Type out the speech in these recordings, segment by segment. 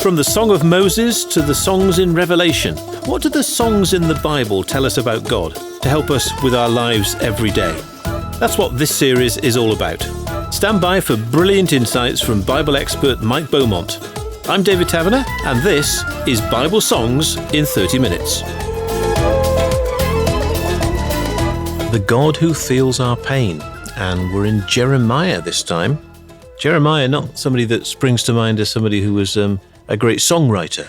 From the Song of Moses to the songs in Revelation, what do the songs in the Bible tell us about God to help us with our lives every day? That's what this series is all about. Stand by for brilliant insights from Bible expert Mike Beaumont. I'm David Taverner, and this is Bible Songs in 30 Minutes. The God who feels our pain. And we're in Jeremiah this time. Jeremiah, not somebody that springs to mind as somebody who was a great songwriter.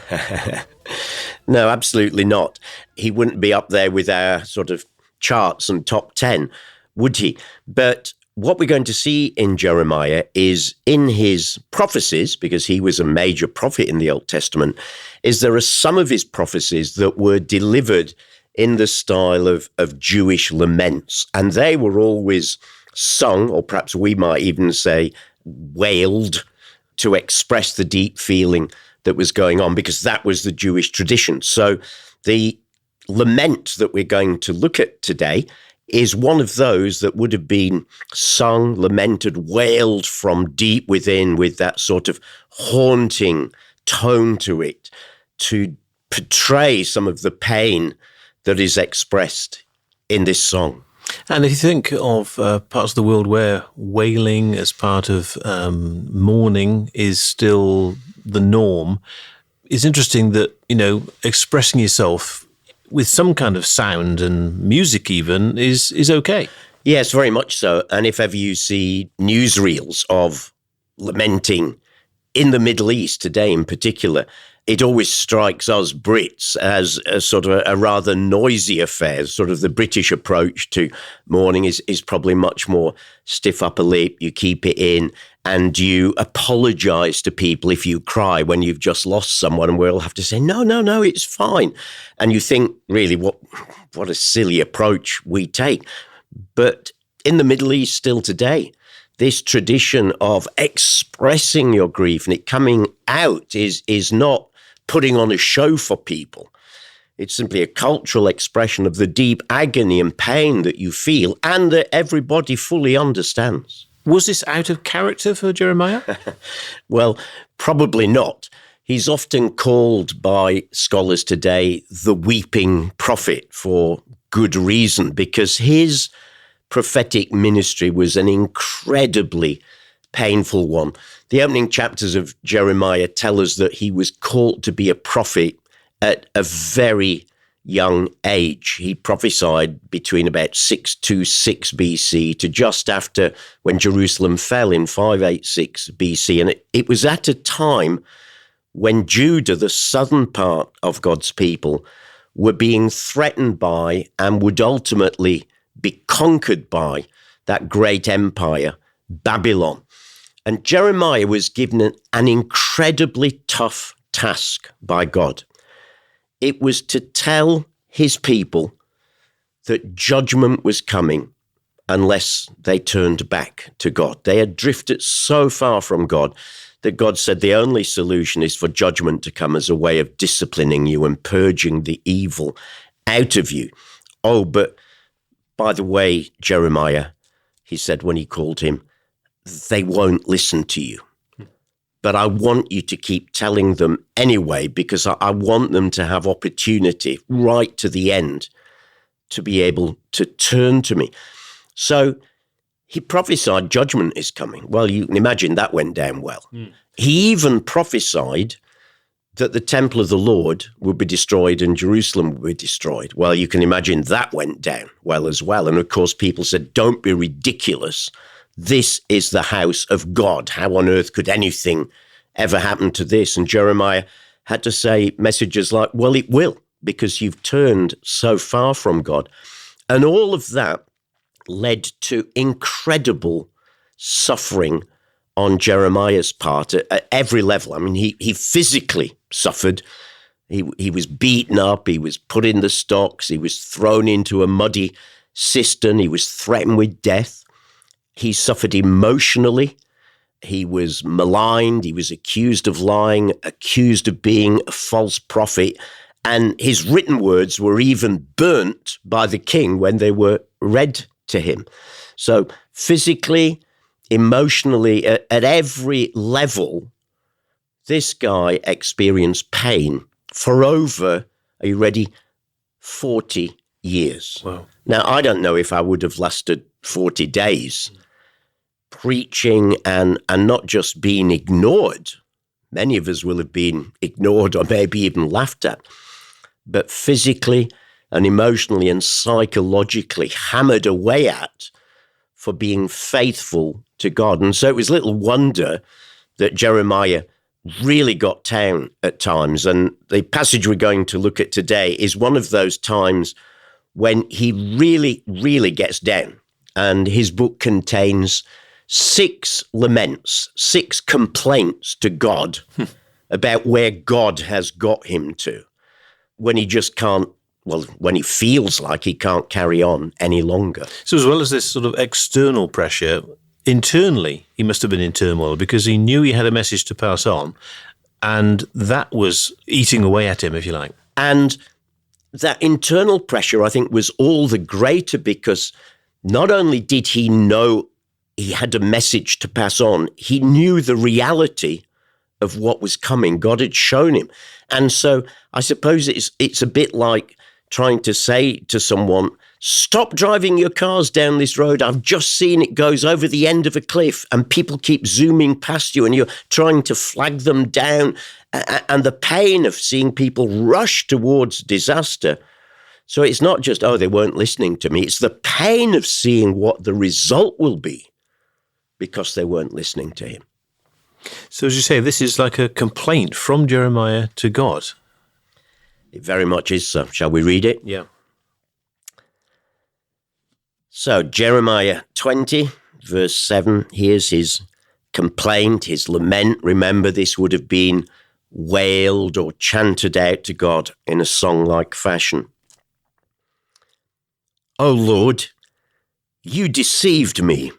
No, absolutely not. He wouldn't be up there with our sort of charts and top 10, would he? But what we're going to see in Jeremiah is in his prophecies, because he was a major prophet in the Old Testament, is there are some of his prophecies that were delivered in the style of Jewish laments. And they were always sung, or perhaps we might even say wailed, to express the deep feeling that was going on, because that was the Jewish tradition. So the lament that we're going to look at today is one of those that would have been sung, lamented, wailed from deep within, with that sort of haunting tone to it, to portray some of the pain that is expressed in this song. And if you think of parts of the world where wailing as part of mourning is still the norm, it's interesting that, expressing yourself with some kind of sound and music even is okay. Yes, very much so. And if ever you see newsreels of lamenting in the Middle East today in particular, it always strikes us Brits as a sort of a rather noisy affair. Sort of the British approach to mourning is probably much more stiff upper lip. You keep it in and you apologize to people if you cry when you've just lost someone, and we'll have to say, no, it's fine. And you think, really, what a silly approach we take. But in the Middle East still today, this tradition of expressing your grief and it coming out is not putting on a show for people. It's simply a cultural expression of the deep agony and pain that you feel and that everybody fully understands. Was this out of character for Jeremiah? Well, probably not. He's often called by scholars today the weeping prophet for good reason, because his prophetic ministry was an incredibly painful one. The opening chapters of Jeremiah tell us that he was called to be a prophet at a very young age. He prophesied between about 626 BC to just after when Jerusalem fell in 586 BC. And it was at a time when Judah, the southern part of God's people, were being threatened by and would ultimately be conquered by that great empire, Babylon. And Jeremiah was given an incredibly tough task by God. It was to tell his people that judgment was coming unless they turned back to God. They had drifted so far from God that God said the only solution is for judgment to come as a way of disciplining you and purging the evil out of you. Oh, but by the way, Jeremiah, he said when he called him, they won't listen to you. But I want you to keep telling them anyway, because I want them to have opportunity right to the end to be able to turn to me. So he prophesied judgment is coming. Well, you can imagine that went down well. He even prophesied that the temple of the Lord would be destroyed and Jerusalem would be destroyed. Well, you can imagine that went down well as well. And of course, people said, don't be ridiculous. This is the house of God. How on earth could anything ever happen to this? And Jeremiah had to say messages like, well, it will, because you've turned so far from God. And all of that led to incredible suffering on Jeremiah's part at every level. I mean, he physically suffered. He was beaten up. He was put in the stocks. He was thrown into a muddy cistern. He was threatened with death. He suffered emotionally. He was maligned. He was accused of lying, accused of being a false prophet. And his written words were even burnt by the king when they were read to him. So physically, emotionally, at every level, this guy experienced pain for over, are you ready, 40 years. Wow. Now, I don't know if I would have lasted 40 days preaching and not just being ignored. Many of us will have been ignored or maybe even laughed at, but physically and emotionally and psychologically hammered away at for being faithful to God. And so it was little wonder that Jeremiah really got down at times. And the passage we're going to look at today is one of those times when he really, really gets down. And his book contains 6 laments, 6 complaints to God about where God has got him to when he just can't, well, when he feels like he can't carry on any longer. So as well as this sort of external pressure, internally, he must have been in turmoil because he knew he had a message to pass on, and that was eating away at him, if you like. And that internal pressure, I think, was all the greater because not only did he know he had a message to pass on, he knew the reality of what was coming. God had shown him. And so I suppose it's a bit like trying to say to someone, stop driving your cars down this road. I've just seen it goes over the end of a cliff and people keep zooming past you and you're trying to flag them down. And the pain of seeing people rush towards disaster. So it's not just, oh, they weren't listening to me. It's the pain of seeing what the result will be because they weren't listening to him. So as you say, this is like a complaint from Jeremiah to God. It very much is so. Shall we read it? Yeah. So Jeremiah 20, verse 7, here's his complaint, his lament. Remember, this would have been wailed or chanted out to God in a song-like fashion. O Lord, you deceived me,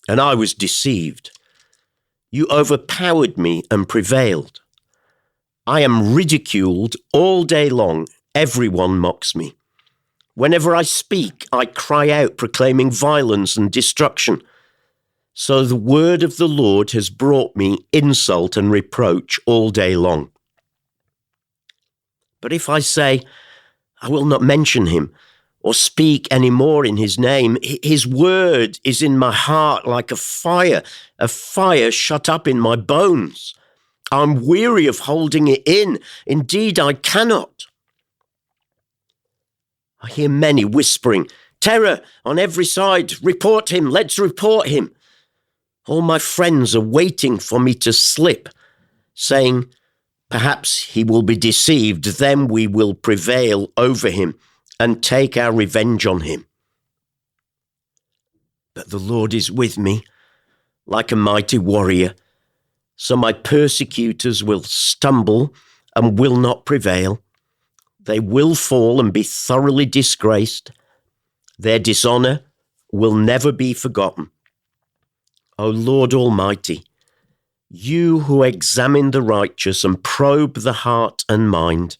and I was deceived. You overpowered me and prevailed. I am ridiculed all day long. Everyone mocks me. Whenever I speak, I cry out, proclaiming violence and destruction. So the word of the Lord has brought me insult and reproach all day long. But if I say, I will not mention him or speak any more in his name, his word is in my heart like a fire shut up in my bones. I'm weary of holding it in. Indeed, I cannot. I hear many whispering, terror on every side. Report him. Let's report him. All my friends are waiting for me to slip, saying, perhaps he will be deceived. Then we will prevail over him and take our revenge on him. But the Lord is with me like a mighty warrior. So my persecutors will stumble and will not prevail. They will fall and be thoroughly disgraced. Their dishonor will never be forgotten. O Lord Almighty, you who examine the righteous and probe the heart and mind,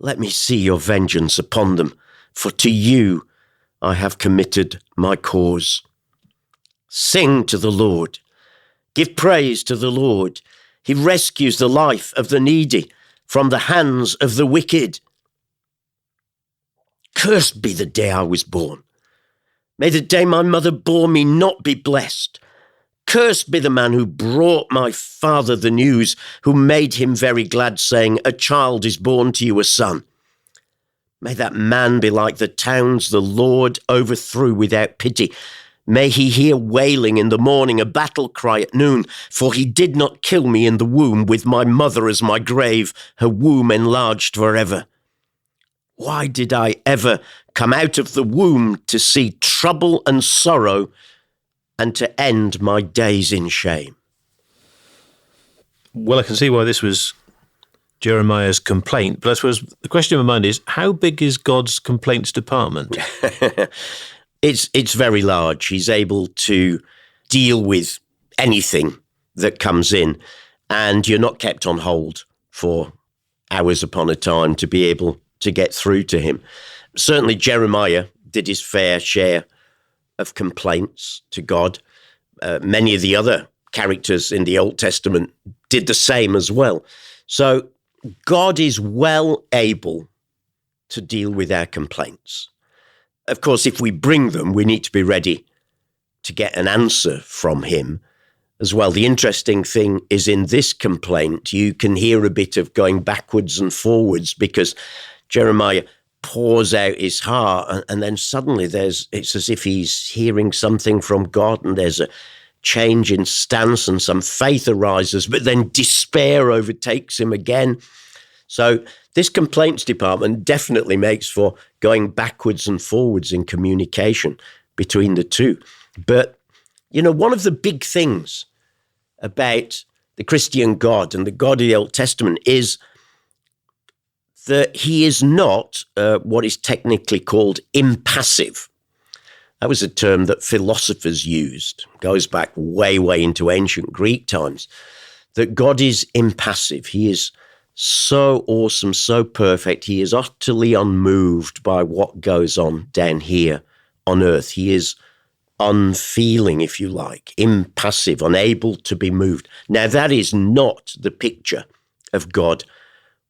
let me see your vengeance upon them, for to you I have committed my cause. Sing to the Lord. Give praise to the Lord. He rescues the life of the needy from the hands of the wicked. Cursed be the day I was born. May the day my mother bore me not be blessed. Cursed be the man who brought my father the news, who made him very glad, saying, a child is born to you, a son. May that man be like the towns the Lord overthrew without pity. May he hear wailing in the morning, a battle cry at noon, for he did not kill me in the womb with my mother as my grave, her womb enlarged forever. Why did I ever come out of the womb to see trouble and sorrow and to end my days in shame? Well, I can see why this was Jeremiah's complaint, but I suppose the question in my mind is, how big is God's complaints department? It's very large. He's able to deal with anything that comes in, and you're not kept on hold for hours upon a time to be able to get through to him. Certainly Jeremiah did his fair share of complaints to God. Many of the other characters in the Old Testament did the same as well. So God is well able to deal with our complaints. Of course, if we bring them, we need to be ready to get an answer from him as well. The interesting thing is in this complaint, you can hear a bit of going backwards and forwards because Jeremiah pours out his heart and then suddenly it's as if he's hearing something from God and there's a change in stance and some faith arises, but then despair overtakes him again. So this complaints department definitely makes for going backwards and forwards in communication between the two. But, one of the big things about the Christian God and the God of the Old Testament is that he is not what is technically called impassive. That was a term that philosophers used, goes back way, way into ancient Greek times, that God is impassive. He is so awesome, so perfect. He is utterly unmoved by what goes on down here on earth. He is unfeeling, if you like, impassive, unable to be moved. Now, that is not the picture of God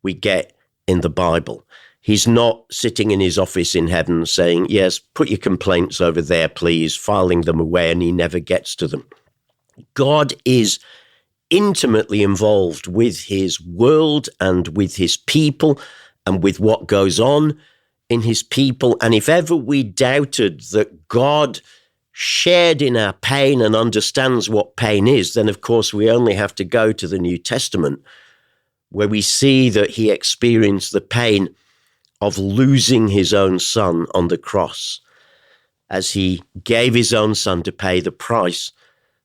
we get in the Bible. He's not sitting in his office in heaven saying, yes, put your complaints over there, please, filing them away, and he never gets to them. God is intimately involved with his world and with his people and with what goes on in his people. And if ever we doubted that God shared in our pain and understands what pain is, then of course we only have to go to the New Testament, where we see that he experienced the pain of losing his own son on the cross as he gave his own son to pay the price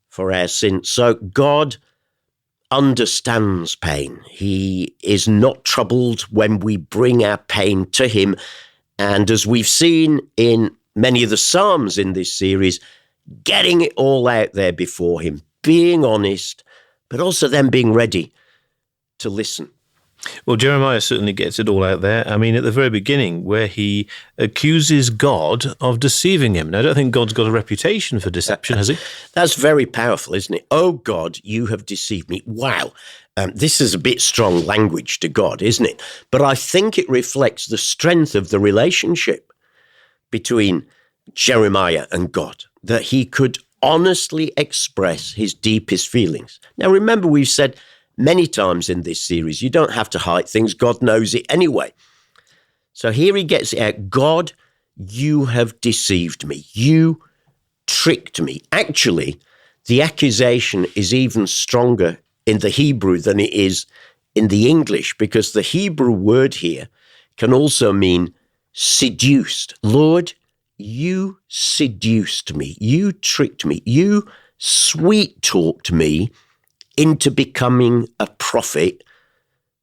for our sins. So God understands pain. He is not troubled when we bring our pain to him. And as we've seen in many of the Psalms in this series, getting it all out there before him, being honest, but also then being ready to listen. Well, Jeremiah certainly gets it all out there. I mean, at the very beginning, where he accuses God of deceiving him. Now, I don't think God's got a reputation for deception, has he? That's very powerful, isn't it? Oh, God, you have deceived me. Wow. This is a bit strong language to God, isn't it? But I think it reflects the strength of the relationship between Jeremiah and God, that he could honestly express his deepest feelings. Now, remember, we've said many times in this series, you don't have to hide things. God knows it anyway. So here he gets it out. God, you have deceived me. You tricked me. Actually, the accusation is even stronger in the Hebrew than it is in the English, because the Hebrew word here can also mean seduced. Lord, you seduced me. You tricked me. You sweet-talked me into becoming a prophet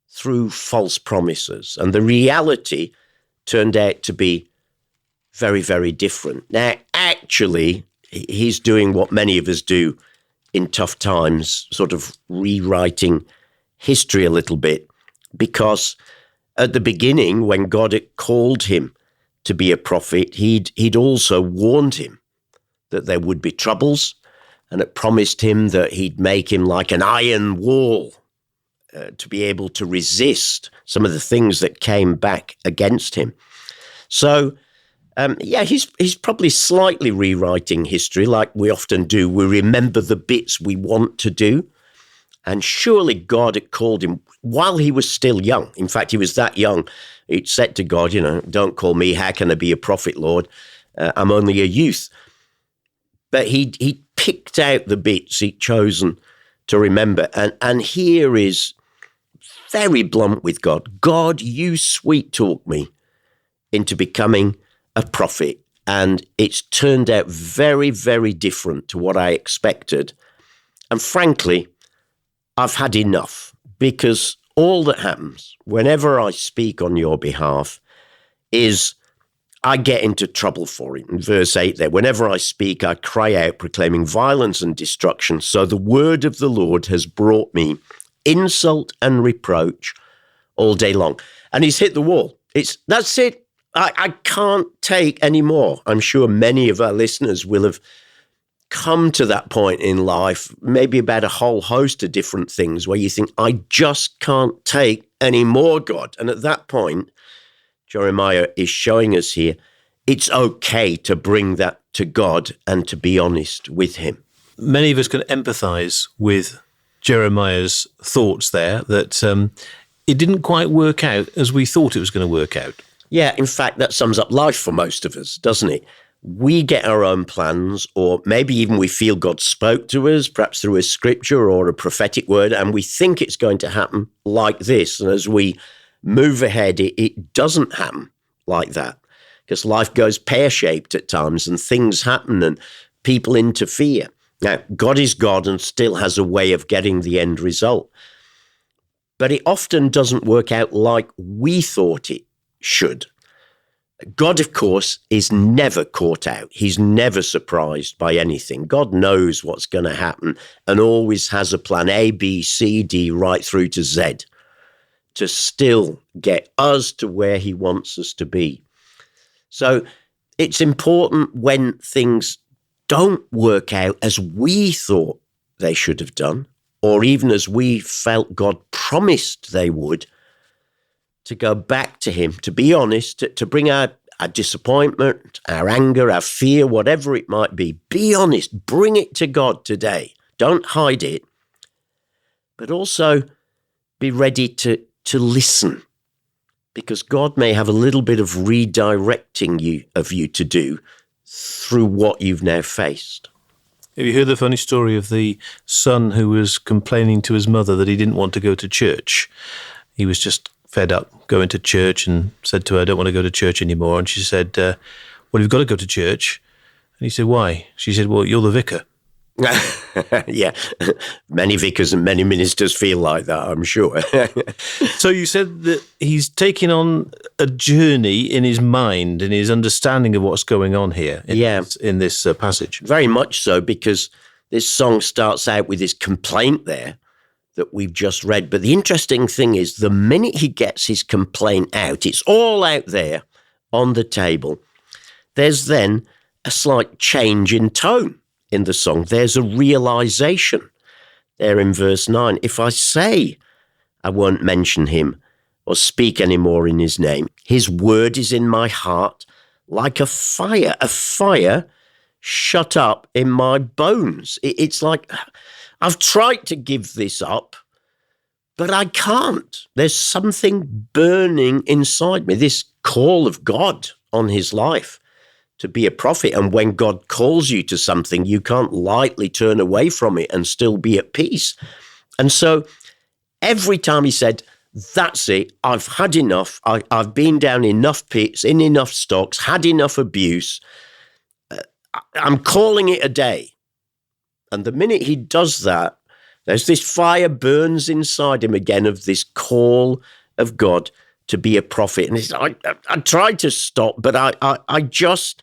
through false promises. And the reality turned out to be very, very different. Now, actually, he's doing what many of us do in tough times, sort of rewriting history a little bit, because at the beginning, when God had called him to be a prophet, he'd also warned him that there would be troubles, and it promised him that he'd make him like an iron wall to be able to resist some of the things that came back against him. So, he's probably slightly rewriting history like we often do. We remember the bits we want to do. And surely God had called him while he was still young. In fact, he was that young. He'd said to God, don't call me. How can I be a prophet, Lord? I'm only a youth. But he picked out the bits he'd chosen to remember. And here is very blunt with God. God, you sweet-talk me into becoming a prophet. And it's turned out very, very different to what I expected. And frankly, I've had enough, because all that happens whenever I speak on your behalf is I get into trouble for it. In verse 8 there, whenever I speak, I cry out, proclaiming violence and destruction. So the word of the Lord has brought me insult and reproach all day long. And he's hit the wall. That's it. I can't take any more. I'm sure many of our listeners will have come to that point in life, maybe about a whole host of different things where you think, I just can't take any more, God. And at that point, Jeremiah is showing us here, it's okay to bring that to God and to be honest with him. Many of us can empathise with Jeremiah's thoughts there, that it didn't quite work out as we thought it was going to work out. Yeah, in fact, that sums up life for most of us, doesn't it? We get our own plans, or maybe even we feel God spoke to us, perhaps through a scripture or a prophetic word, and we think it's going to happen like this. And as we move ahead, it doesn't happen like that, because life goes pear-shaped at times and things happen and people interfere. Now, God is God and still has a way of getting the end result. But it often doesn't work out like we thought it should. God, of course, is never caught out. He's never surprised by anything. God knows what's going to happen and always has a plan A, B, C, D, right through to Z to still get us to where he wants us to be. So it's important when things don't work out as we thought they should have done, or even as we felt God promised they would, to go back to him, to be honest, to bring our disappointment, our anger, our fear, whatever it might be. Be honest, bring it to God today. Don't hide it. But also be ready to listen, because God may have a little bit of redirecting you to do through what you've now faced. Have you heard the funny story of the son who was complaining to his mother that he didn't want to go to church? He was just fed up going to church and said to her, I don't want to go to church anymore. And she said, well, you've got to go to church. And he said, why? She said, well, you're the vicar. Yeah, many vicars and many ministers feel like that, I'm sure. So you said that he's taking on a journey in his mind, in his understanding of what's going on here in this passage. Very much so, because this song starts out with his complaint there that we've just read. But the interesting thing is, the minute he gets his complaint out, it's all out there on the table. There's then a slight change in tone in the song. There's a realization there in verse 9. If I say I won't mention him or speak any more in his name, his word is in my heart like a fire shut up in my bones. It's like I've tried to give this up, but I can't. There's something burning inside me, this call of God on his life to be a prophet. And when God calls you to something, you can't lightly turn away from it and still be at peace. And so every time he said, that's it, I've had enough. I've been down enough pits, in enough stocks, had enough abuse. I'm calling it a day. And the minute he does that, there's this fire burns inside him again of this call of God to be a prophet. And I tried to stop, but I just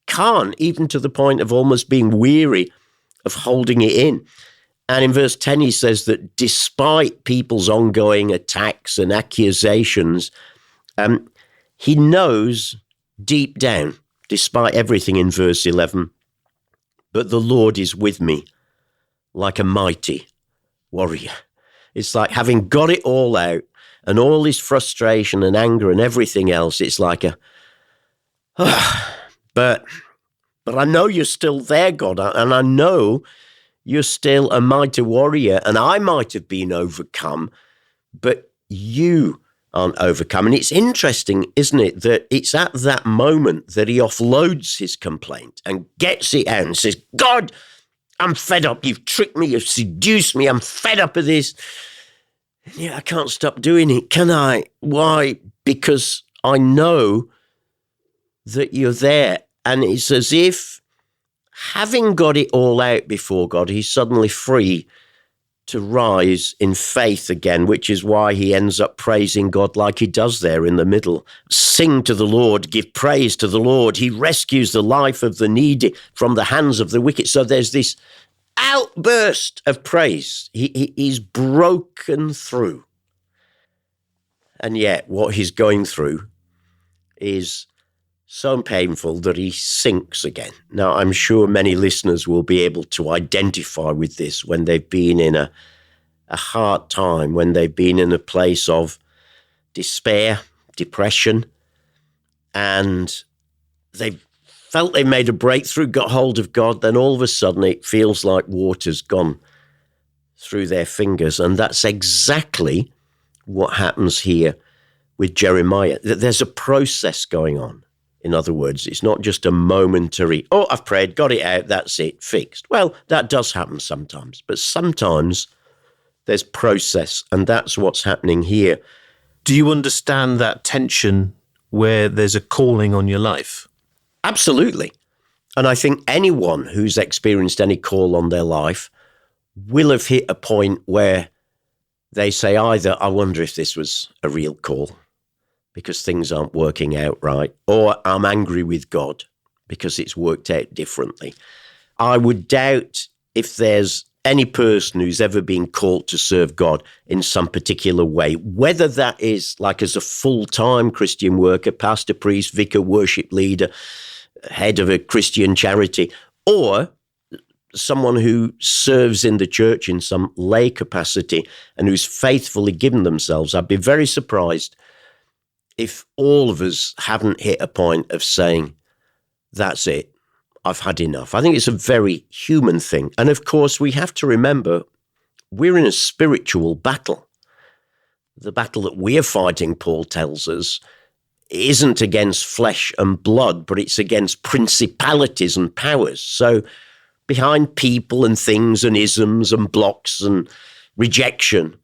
can't, even to the point of almost being weary of holding it in. And in verse 10, he says that despite people's ongoing attacks and accusations, he knows deep down, despite everything in verse 11, but the Lord is with me like a mighty warrior. It's like having got it all out and all this frustration and anger and everything else. It's like but I know you're still there, God, and I know you're still a mighty warrior, and I might have been overcome, but you aren't overcome. And it's interesting, isn't it, that it's at that moment that he offloads his complaint and gets it out and says, God, I'm fed up. You've tricked me. You've seduced me. I'm fed up of this. Yeah, I can't stop doing it, can I? Why? Because I know that you're there. And it's as if, having got it all out before God, he's suddenly free to rise in faith again, which is why he ends up praising God like he does there in the middle. Sing to the Lord, give praise to the Lord. He rescues the life of the needy from the hands of the wicked. So there's this outburst of praise. He's broken through. And yet what he's going through is so painful that he sinks again. Now, I'm sure many listeners will be able to identify with this when they've been in a hard time, when they've been in a place of despair, depression, and they've felt they made a breakthrough, got hold of God, then all of a sudden it feels like water's gone through their fingers. And that's exactly what happens here with Jeremiah. There's a process going on. In other words, it's not just a momentary, oh, I've prayed, got it out, that's it, fixed. Well, that does happen sometimes, but sometimes there's process, and that's what's happening here. Do you understand that tension where there's a calling on your life? Absolutely. And I think anyone who's experienced any call on their life will have hit a point where they say either, I wonder if this was a real call because things aren't working out right, or I'm angry with God because it's worked out differently. I would doubt if there's any person who's ever been called to serve God in some particular way, whether that is like as a full-time Christian worker, pastor, priest, vicar, worship leader, head of a Christian charity, or someone who serves in the church in some lay capacity and who's faithfully given themselves. I'd be very surprised if all of us haven't hit a point of saying, that's it, I've had enough. I think it's a very human thing. And of course, we have to remember we're in a spiritual battle. The battle that we're fighting, Paul tells us, isn't against flesh and blood, but it's against principalities and powers. So behind people and things and isms and blocks and rejection,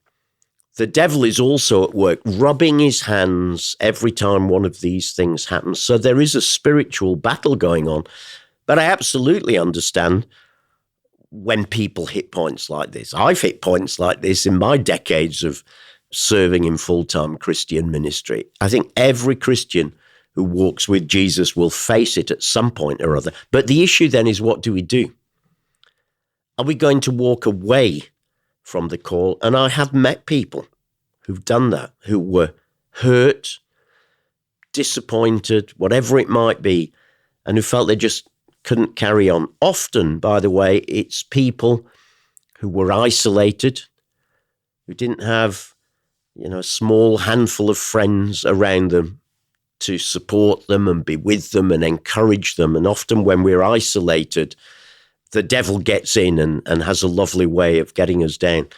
the devil is also at work, rubbing his hands every time one of these things happens. So there is a spiritual battle going on. But I absolutely understand when people hit points like this. I've hit points like this in my decades of serving in full-time Christian ministry. I think every Christian who walks with Jesus will face it at some point or other. But the issue then is, what do we do? Are we going to walk away from the call? And I have met people who've done that, who were hurt, disappointed, whatever it might be, and who felt they just couldn't carry on. Often, by the way, it's people who were isolated, who didn't have, a small handful of friends around them to support them and be with them and encourage them. And often when we're isolated, the devil gets in and has a lovely way of getting us down.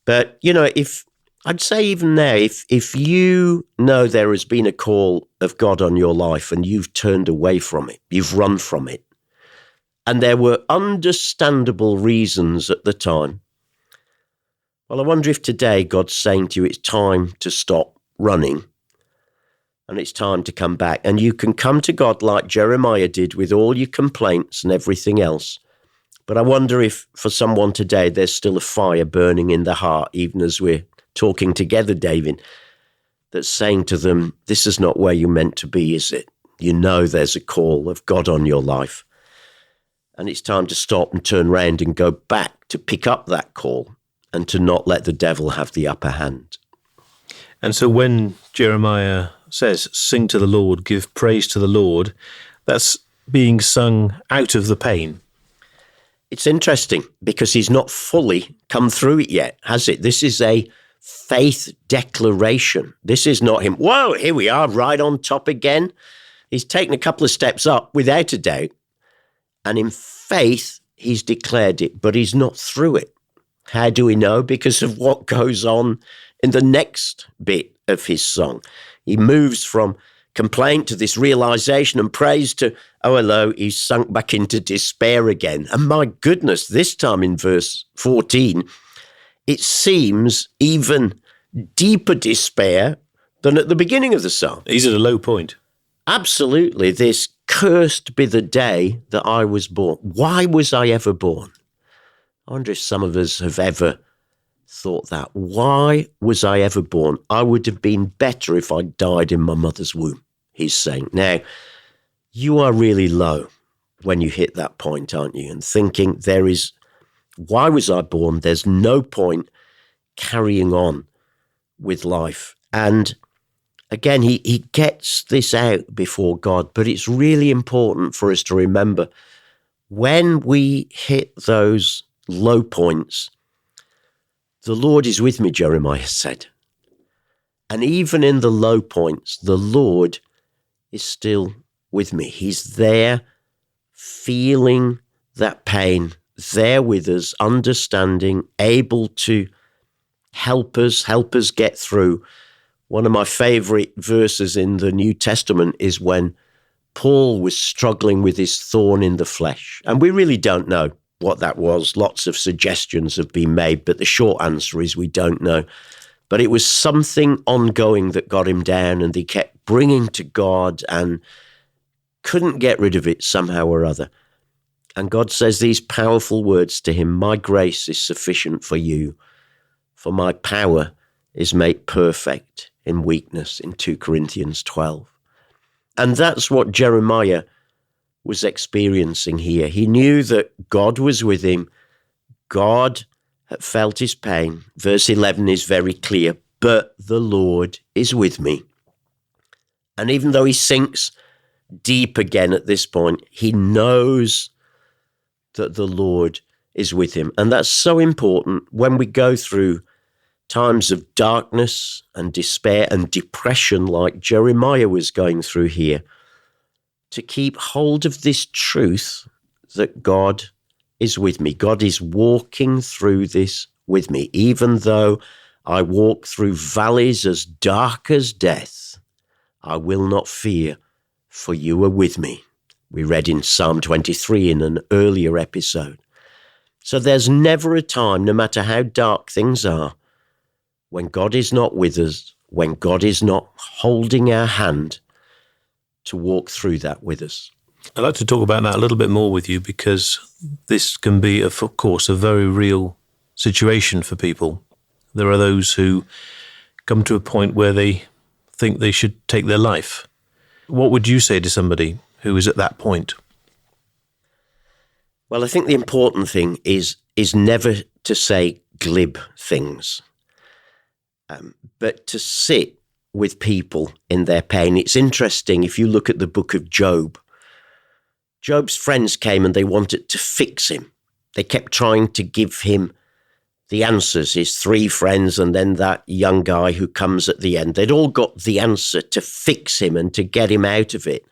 But, if I'd say even now, if you know there has been a call of God on your life and you've turned away from it, you've run from it, and there were understandable reasons at the time, well, I wonder if today God's saying to you, it's time to stop running and it's time to come back. And you can come to God like Jeremiah did with all your complaints and everything else. But I wonder if for someone today, there's still a fire burning in the heart, even as we're talking together, David, that's saying to them, this is not where you're meant to be, is it? You know there's a call of God on your life. And it's time to stop and turn around and go back to pick up that call and to not let the devil have the upper hand. And so when Jeremiah says, sing to the Lord, give praise to the Lord, that's being sung out of the pain. It's interesting because he's not fully come through it yet, has it? This is a faith declaration. This is not him, whoa, here we are, right on top again. He's taken a couple of steps up without a doubt. And in faith, he's declared it, but he's not through it. How do we know? Because of what goes on in the next bit of his song. He moves from complaint to this realization and praise to, oh, hello, he's sunk back into despair again. And my goodness, this time in verse 14, it seems even deeper despair than at the beginning of the song. He's at a low point. Absolutely. This cursed be the day that I was born. Why was I ever born? I wonder if some of us have ever thought that. Why was I ever born? I would have been better if I died in my mother's womb, he's saying. Now, you are really low when you hit that point, aren't you? And thinking why was I born? There's no point carrying on with life. And again, he gets this out before God, but it's really important for us to remember when we hit those low points, the Lord is with me, Jeremiah said. And even in the low points, the Lord is still with me. He's there, feeling that pain, there with us, understanding, able to help us get through. One of my favorite verses in the New Testament is when Paul was struggling with his thorn in the flesh. And we really don't know what that was. Lots of suggestions have been made, but the short answer is we don't know. But it was something ongoing that got him down, and he kept bringing to God and couldn't get rid of it somehow or other. And God says these powerful words to him, "My grace is sufficient for you, for my power is made perfect in weakness," in 2 Corinthians 12. And that's what Jeremiah was experiencing here. He knew that God was with him. God had felt his pain. Verse 11 is very clear, "But the Lord is with me." And even though he sinks deep again at this point, he knows that the Lord is with him. And that's so important when we go through times of darkness and despair and depression like Jeremiah was going through here, to keep hold of this truth that God is with me. God is walking through this with me. Even though I walk through valleys as dark as death, I will not fear, for you are with me. We read in Psalm 23 in an earlier episode. So there's never a time, no matter how dark things are, when God is not with us, when God is not holding our hand to walk through that with us. I'd like to talk about that a little bit more with you, because this can be, of course, a very real situation for people. There are those who come to a point where they think they should take their life. What would you say to somebody who is at that point? Well, I think the important thing is never to say glib things, but to sit with people in their pain. It's interesting, if you look at the book of Job, Job's friends came and they wanted to fix him. They kept trying to give him the answers, his 3 friends, and then that young guy who comes at the end. They'd all got the answer to fix him and to get him out of it.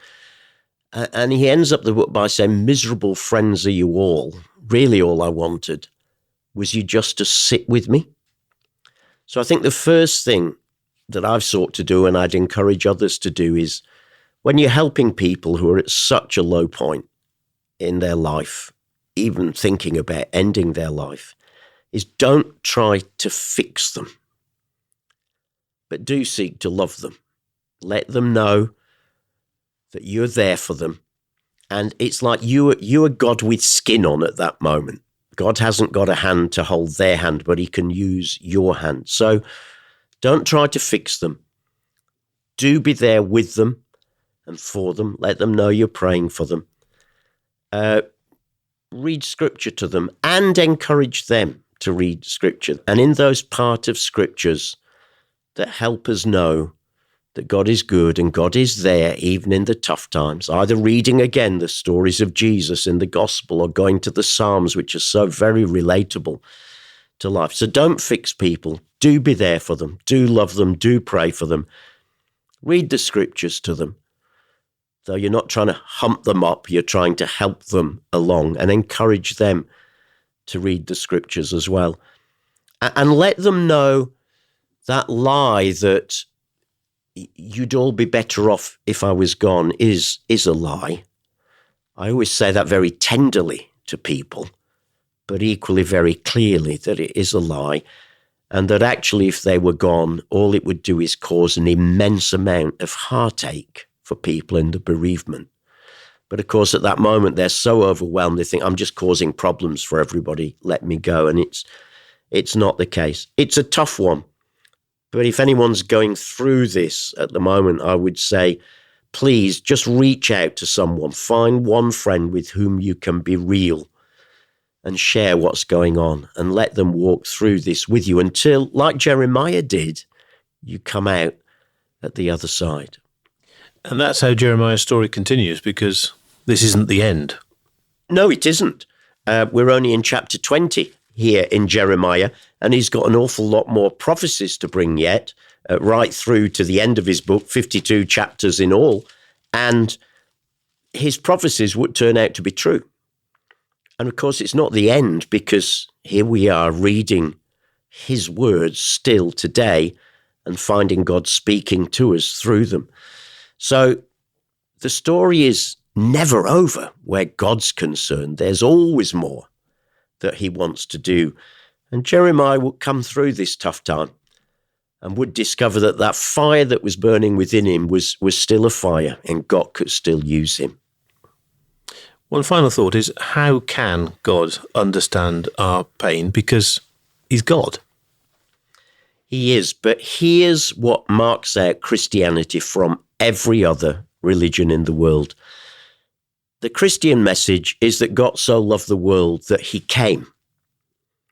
And he ends up the book by saying, "Miserable friends are you all. Really all I wanted was you just to sit with me." So I think the first thing that I've sought to do, and I'd encourage others to do, is when you're helping people who are at such a low point in their life, even thinking about ending their life, is don't try to fix them, but do seek to love them. Let them know that you're there for them. And it's like you are God with skin on at that moment. God hasn't got a hand to hold their hand, but he can use your hand. So don't try to fix them. Do be there with them and for them. Let them know you're praying for them. Read scripture to them and encourage them to read scripture. And in those part of scriptures that help us know that God is good and God is there even in the tough times, either reading again the stories of Jesus in the gospel or going to the Psalms, which are so very relatable to life. So don't fix people. Do be there for them. Do love them. Do pray for them. Read the scriptures to them. Though you're not trying to hump them up, you're trying to help them along and encourage them to read the scriptures as well. And let them know that lie that you'd all be better off if I was gone is a lie. I always say that very tenderly to people, but equally very clearly that it is a lie, and that actually if they were gone, all it would do is cause an immense amount of heartache for people in the bereavement. But of course, at that moment, they're so overwhelmed, they think, I'm just causing problems for everybody, let me go. And it's not the case. It's a tough one. But if anyone's going through this at the moment, I would say, please just reach out to someone. Find one friend with whom you can be real and share what's going on and let them walk through this with you until, like Jeremiah did, you come out at the other side. And that's how Jeremiah's story continues, because this isn't the end. No, it isn't. We're only in chapter 20 here in Jeremiah, and he's got an awful lot more prophecies to bring yet, right through to the end of his book, 52 chapters in all. And his prophecies would turn out to be true. And of course, it's not the end, because here we are reading his words still today and finding God speaking to us through them. So the story is never over where God's concerned. There's always more that he wants to do. And Jeremiah would come through this tough time and would discover that that fire that was burning within him was still a fire, and God could still use him. One final thought is, how can God understand our pain? Because he's God. He is, but here's what marks out Christianity from every other religion in the world. The Christian message is that God so loved the world that he came.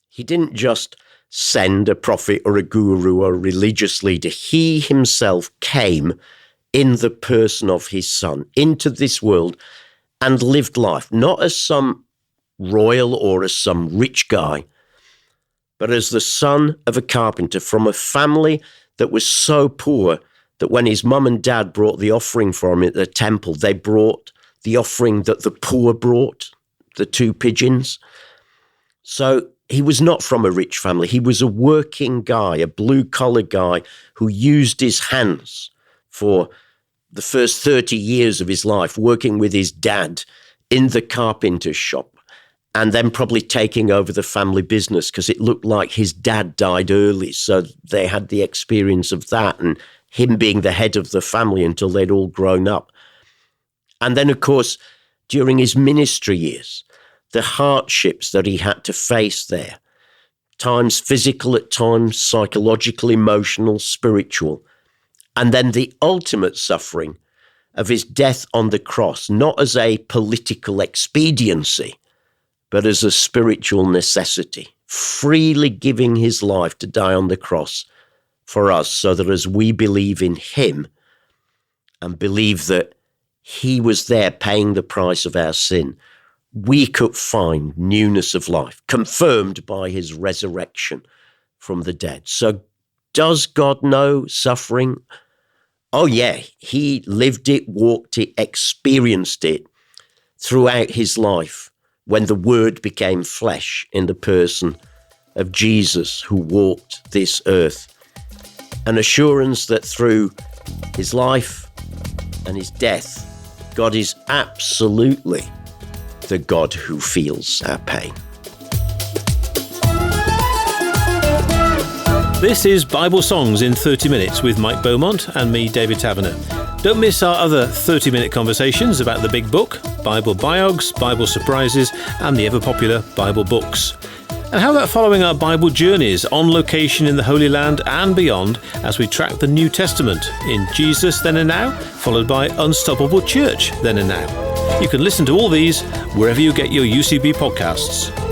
He didn't just send a prophet or a guru or a religious leader. He himself came in the person of his son into this world and lived life, not as some royal or as some rich guy, but as the son of a carpenter from a family that was so poor that when his mum and dad brought the offering for him at the temple, they brought the offering that the poor brought, the 2 pigeons. So he was not from a rich family. He was a working guy, a blue-collar guy who used his hands for the first 30 years of his life, working with his dad in the carpenter's shop, and then probably taking over the family business because it looked like his dad died early. So they had the experience of that and him being the head of the family until they'd all grown up. And then, of course, during his ministry years, the hardships that he had to face there, times physical, at times psychological, emotional, spiritual, and then the ultimate suffering of his death on the cross, not as a political expediency, but as a spiritual necessity, freely giving his life to die on the cross for us, so that as we believe in him and believe that he was there paying the price of our sin, we could find newness of life, confirmed by his resurrection from the dead. So does God know suffering? Oh yeah, he lived it, walked it, experienced it throughout his life when the Word became flesh in the person of Jesus, who walked this earth. An assurance that through his life and his death, God is absolutely the God who feels our pain. This is Bible Songs in 30 Minutes with Mike Beaumont and me, David Taverner. Don't miss our other 30-minute conversations about the Big Book, Bible biogs, Bible surprises, and the ever-popular Bible books. And how about following our Bible journeys on location in the Holy Land and beyond as we track the New Testament in Jesus Then and Now, followed by Unstoppable Church Then and Now. You can listen to all these wherever you get your UCB podcasts.